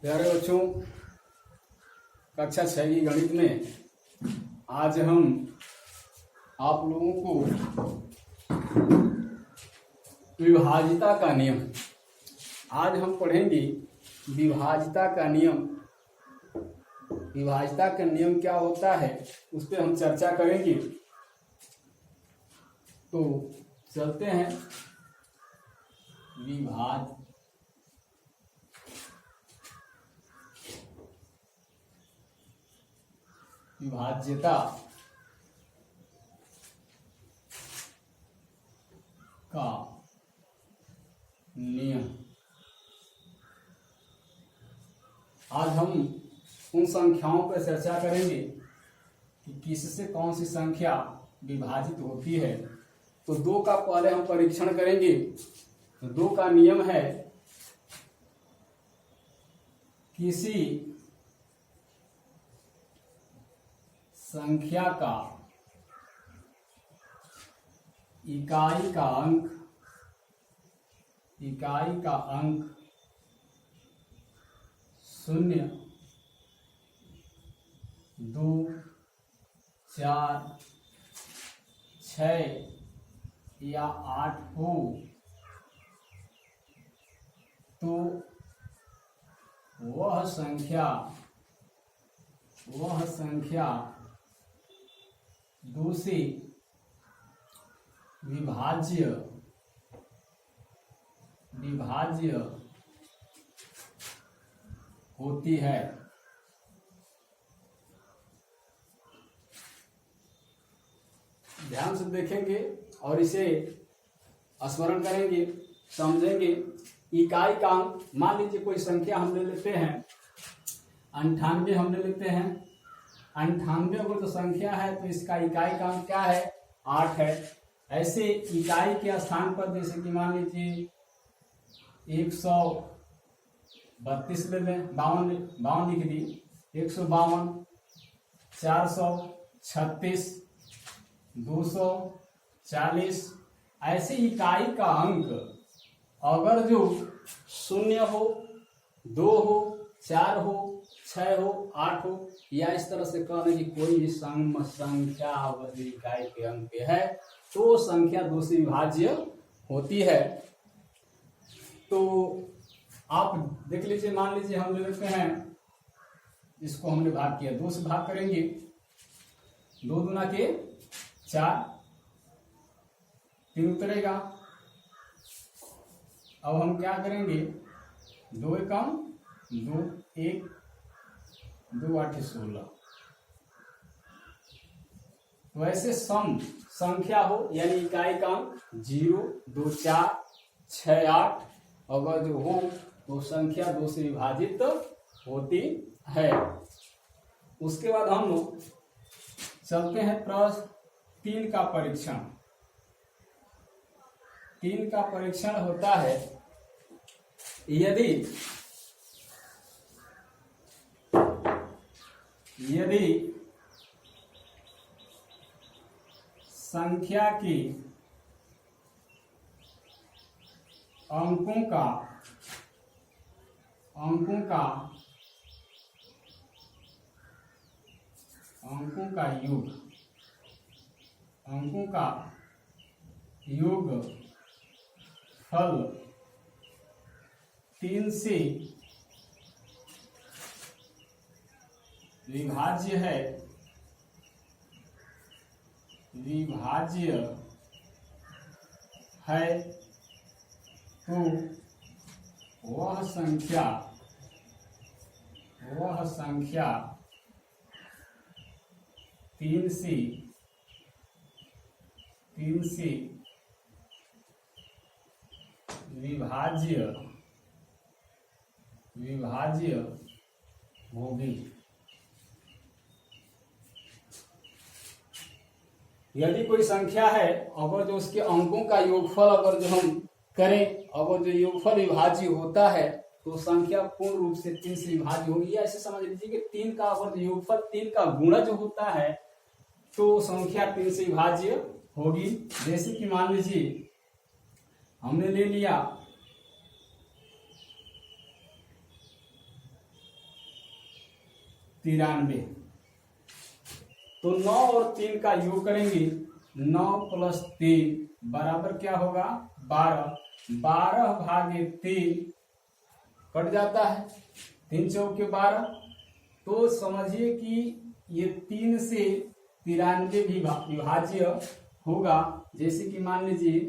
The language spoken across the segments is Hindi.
प्यारे बच्चों, कक्षा 6 की गणित में आज हम आप लोगों को विभाजिता का नियम आज हम पढ़ेंगे। विभाजिता का नियम, विभाजिता का नियम क्या होता है उस पर हम चर्चा करेंगे। तो चलते हैं। विभाज्यता का नियम। आज हम उन संख्याओं पर चर्चा करेंगे कि किससे कौन सी संख्या विभाजित होती है। तो दो का पहले हम परीक्षण करेंगे। तो दो का नियम है, किसी संख्या का इकाई का अंक 0, 2, 4, 6 या 8 हो तो वह संख्या दूसरी विभाज्य होती है। ध्यान से देखेंगे और इसे स्मरण करेंगे, समझेंगे। इकाई का अंक, मान लीजिए कोई संख्या हम ले लेते हैं 98, हम ले लेते हैं 98 अगर तो संख्या है तो इसका इकाई का अंक क्या है, 8 है। ऐसे इकाई के स्थान पर जैसे कि मान लीजिए 132 ले लें, 52 लिख दी, 152, 436, 240। ऐसे इकाई का अंक अगर जो 0 हो, 2 हो, 4 हो, 6 हो, 8 हो, या इस तरह से कहने की कोई भी संख्या अगर इकाई के अंक पे है तो संख्या दूसरी विभाज्य होती है। तो आप देख लीजिए, मान लीजिए हम ले लेते हैं, इसको हमने भाग किया, 2 से भाग करेंगे, 2 दूना के 4, 3 उतरेगा। अब हम क्या करेंगे, 2 एकम 2, 1, 2 8 16। तो ऐसे सम संख्या हो यानी इकाई का अंक 0, 2, 4, 6, 8 अगर जो हो तो संख्या 2 से विभाजित होती है। उसके बाद हम लोग चलते हैं प्रश्न 3 का परीक्षण। 3 का परीक्षण होता है, यदि संख्या की अंकों का योग फल 3 से विभाज्य है तो वह संख्या 3 से विभाज्य होगी। यदि कोई संख्या है अगर जो उसके अंकों का योगफल अगर जो हम करें, अगर जो योगफल विभाज्य होता है तो संख्या पूर्ण रूप से 3 से विभाज्य होगी। ऐसे समझ लीजिए कि 3 का अगर योगफल 3 का गुणज होता है तो संख्या 3 से विभाज्य होगी। जैसे कि मान लीजिए हमने ले लिया 93। तो 9 और 3 का योग करेंगे, 9 + 3 बराबर क्या होगा 12। 12 भागे 3 कट जाता है, 3 चौके 12। तो समझिए कि ये 3 से 93 भी विभाज्य होगा। जैसे कि मान लीजिए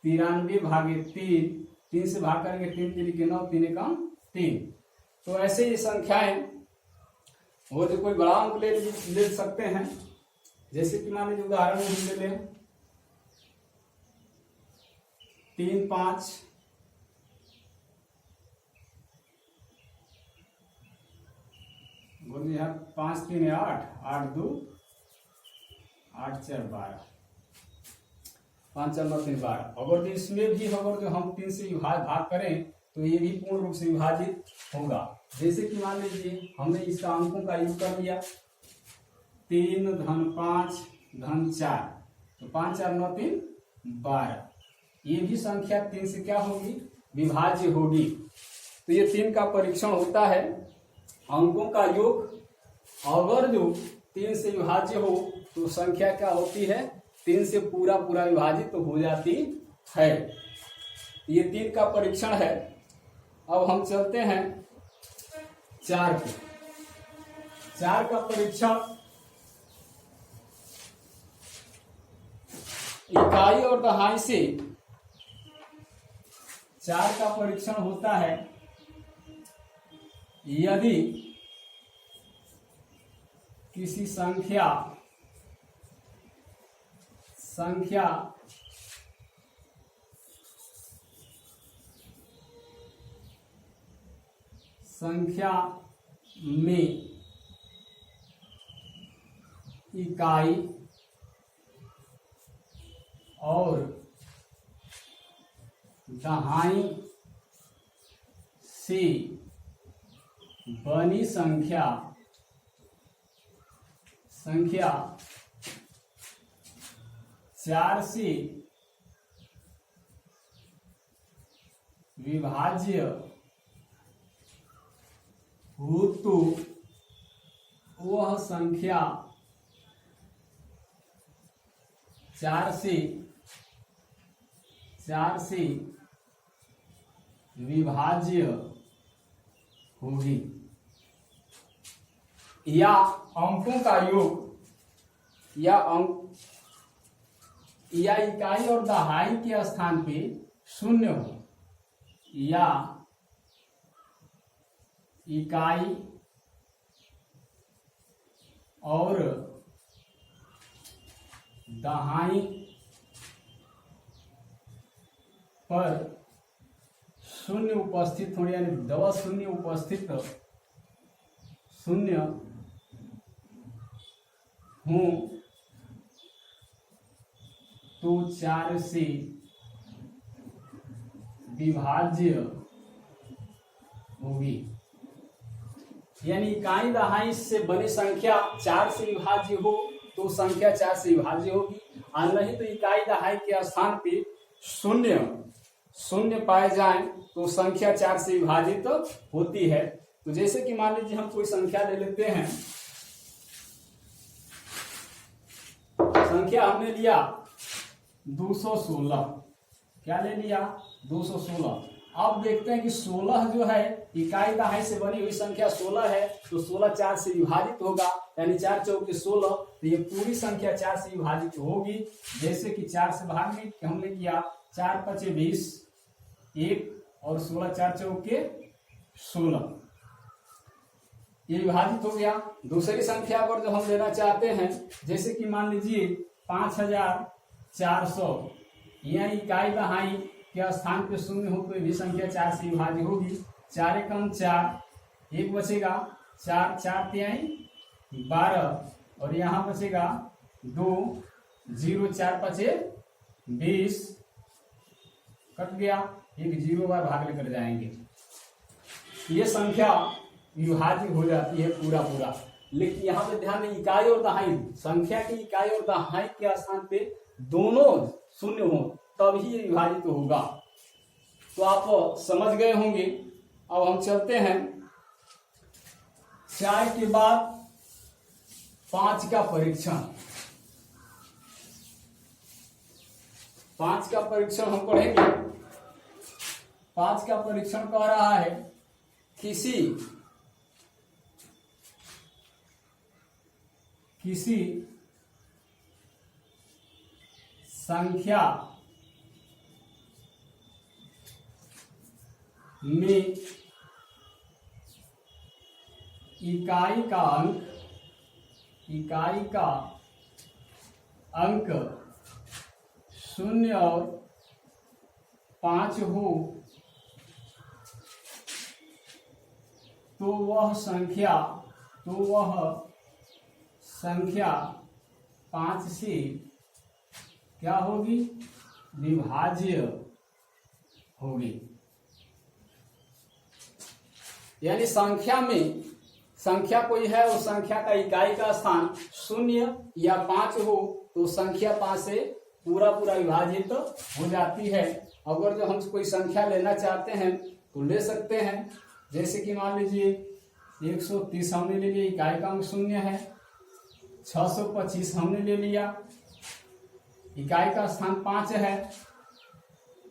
93 भागे 3, 3 से भाग करेंगे, 3 3 के 9, 3 एकम 3। तो ऐसे ये संख्याएं वो जो कोई बड़ा अंक ले सकते हैं। जैसे कि मान लीजिए उदाहरण हम ले लें 3 5 बोलिए यहाँ 5 3 8, 8 2 8 4 12, 5 4 9 3 12। अगर तो इसमें भी अगर जो हम 3 से भाग करें तो ये भी पूर्ण रूप से विभाजित होगा। जैसे कि मान लीजिए हमने इसका अंकों का योग कर लिया 3 धन 5 धन 4, तो 5 4 9 3 12। ये भी संख्या 3 से क्या होगी विभाज्य होगी। तो ये 3 का परीक्षण होता है। अंकों का योग अगर जो 3 से विभाज्य हो तो संख्या क्या होती है 3 से पूरा विभाजित तो हो जाती है। ये 3 का परीक्षण है। अब हम चलते हैं 4 पे। 4 का परीक्षण इकाई और दहाई से 4 का परीक्षण होता है यदि किसी संख्या में इकाई और दहाई से बनी संख्या 4 से विभाज्य हो तो वह संख्या 4 से विभाज्य होगी। या अंकों का योग या इकाई और दहाई के स्थान पे 0 हो, या इकाई और दहाई पर 0 उपस्थित हो, यानी 2 शून्य उपस्थित 0 हो तो 4 से विभाज्य होगी। यानी इकाई दहाई से बनी संख्या 4 से विभाज्य हो तो संख्या 4 से विभाज्य होगी, और नहीं तो इकाई दहाई के स्थान पे 0 पाए जाएं तो संख्या 4 से विभाजित होती है। तो जैसे कि मान लीजिए हम कोई संख्या ले लेते हैं। संख्या हमने लिया 216। क्या ले लिया 216। अब देखते हैं कि 16 जो है इकाई दहाई से बनी हुई संख्या 16 है, तो 16 4 से विभाजित होगा, यानी 4 चौके 16। तो ये पूरी संख्या 4 से विभाजित होगी। जैसे कि 4 से भाग हमने किया 4 5 20, 1 और 16 4 चौके 16, ये विभाजित हो गया। दूसरी संख्या पर जो हम लेना चाहते हैं, जैसे कि मान लीजिए 5400, यह इकाई दहाई के स्थान पे 0 हो तो ये भी संख्या 4 से विभाज्य होगी। 4 एकम 4, 1 बचेगा, 4 4 3 12, और यहाँ बचेगा 2 0 4 5 20, कट गया, एक 0 बार भाग लेकर जाएंगे। ये संख्या विभाज्य हो जाती है पूरा। लेकिन यहाँ पे ध्यान दें, इकाई और दहाई, संख्या की इकाई और दहाई के स्थान पे दोनों 0 हो तभी ये विभाजित होगा। तो आप समझ गए होंगे। अब हम चलते हैं 4 के बाद 5 का परीक्षण। 5 का परीक्षण हम पढ़ेंगे। 5 का परीक्षण कह रहा है किसी संख्या में इकाई का अंक 0 और 5 हो तो वह संख्या 5 से क्या होगी? विभाज्य होगी। यानी संख्या कोई है, उस संख्या का इकाई का स्थान 0 या 5 हो तो संख्या 5 से पूरा विभाजित हो जाती है। अगर जो हम कोई संख्या लेना चाहते हैं तो ले सकते हैं। जैसे कि मान लीजिए 130 हमने ले लिया, इकाई का अंक 0 है। 625 हमने ले लिया, इकाई का स्थान 5 है,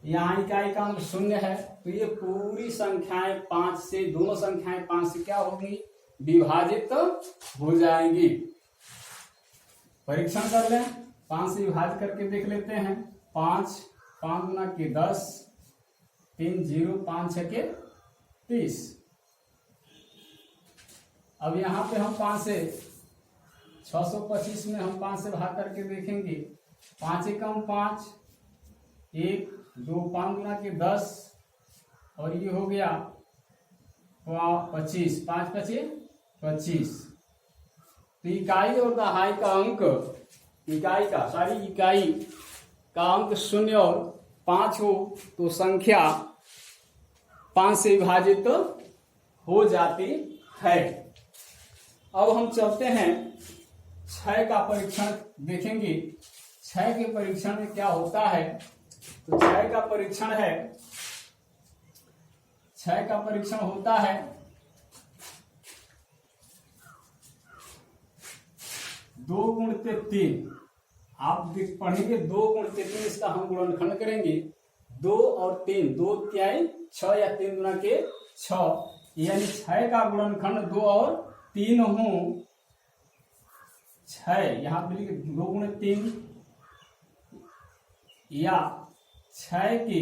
यहाँ इकाई का अंक 0 है। तो ये पूरी संख्याएं 5 से, दोनों संख्याएं 5 से क्या होगी? विभाजित हो जाएंगी। परीक्षण कर लें, 5 से विभाजित करके देख लेते हैं। 5 गुना के 10, 3 0, 5 6 के 30। अब यहाँ पे हम 5 से 625 में हम 5 से भाग करके देखेंगे। 5 एकम 5, 1 2, 5 गुना के 10 और ये हो गया 25, 5 5 25। तो इकाई और दहाई का अंक, इकाई का अंक 0 और 5 हो तो संख्या 5 से विभाजित हो जाती है। अब हम चलते हैं 6 का परीक्षण देखेंगे। 6 के परीक्षण में क्या होता है? तो 6 का परीक्षण होता है 2 गुणित 3। आप पढ़ेंगे 2 गुणित 3, इसका हम गुणनखंड करेंगे। 2 और 3, 2 तिहाई 6 या 3 गुना के 6, यानी 6 का गुणनखंड 2 और 3 हो 6। यहाँ पे लिखे 2 गुणित 3 या 6 के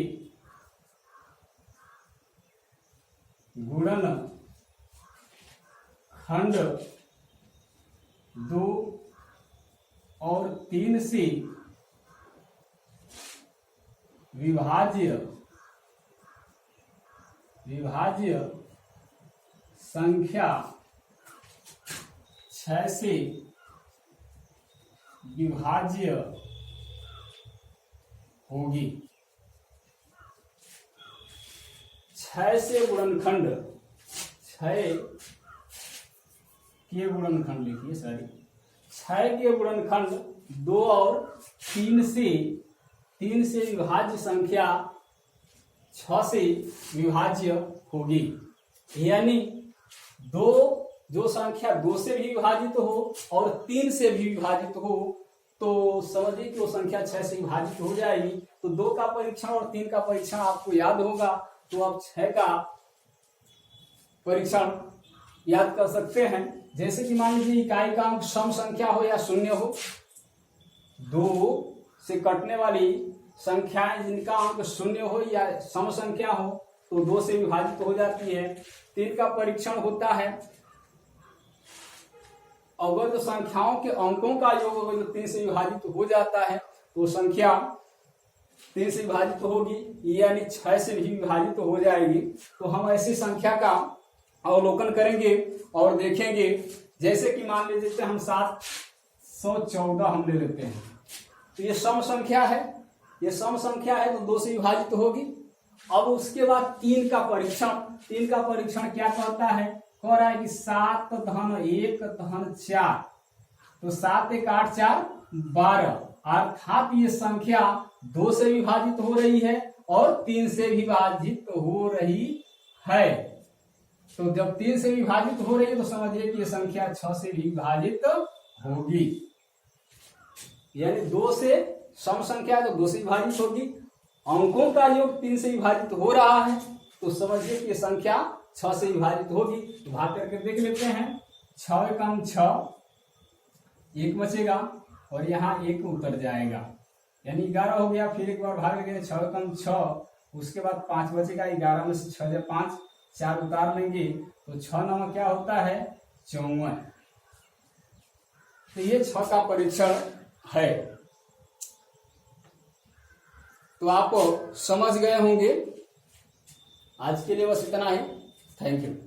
गुणनखंड 2 और 3 से विभाज्य संख्या 6 से विभाज्य होगी। 6 से गुणनखंड, 6 के गुणनखंड लिखिए, 6 के गुणनखंड 2 और 3 से विभाज्य संख्या 6 से विभाज्य होगी। यानी जो संख्या 2 से भी विभाजित हो और 3 से भी विभाजित हो तो समझिए कि वो संख्या 6 से विभाजित हो जाएगी। तो 2 का परीक्षण और 3 का परीक्षण आपको याद होगा, तो आप 6 का परीक्षण याद कर सकते हैं। जैसे कि मान लीजिए इकाई का अंक सम संख्या हो या शून्य हो, 2 से कटने वाली संख्याएं जिनका अंक शून्य हो या सम संख्या हो तो 2 से विभाजित हो जाती है। 3 का परीक्षण होता है अगर जो संख्याओं के अंकों का योग अगर जो 3 से विभाजित हो जाता है तो संख्या 3 से विभाजित होगी, यानी 6 से भी विभाजित हो जाएगी। तो हम ऐसी संख्या का अवलोकन करेंगे और देखेंगे। जैसे कि मान लीजिए हम 714 हम ले लेते हैं, तो ये सम संख्या है, तो 2 से विभाजित होगी। अब उसके बाद 3 का परीक्षण क्या कहता है? कह रहा है कि 7 धन 1 धन 4, तो 7 1 8 4 12, अर्थात ये संख्या 2 से विभाजित हो रही है और 3 से विभाजित हो रही है। तो जब 3 से विभाजित हो रही है तो समझिए कि ये संख्या 6 से भी विभाजित होगी। यानी 2 से सम संख्या तो 2 से विभाजित होगी, अंकों का योग 3 से विभाजित हो रहा है, तो समझिए कि संख्या 6 से विभाजित होगी। तो भाग करके देख लेते हैं। 6 कम 6, 1 बचेगा और यहाँ 1 उतर जाएगा, यानी 11 हो गया। फिर एक बार भाग लेंगे, 6 कम 6, उसके बाद 5 बचेगा। 11 में से 6 जब 5, 4 उतार लेंगे तो 6 नंबर क्या होता है, 54। तो ये 6 का परीक्षण है। तो आप समझ गए होंगे। आज के लिए बस इतना ही। Thank you.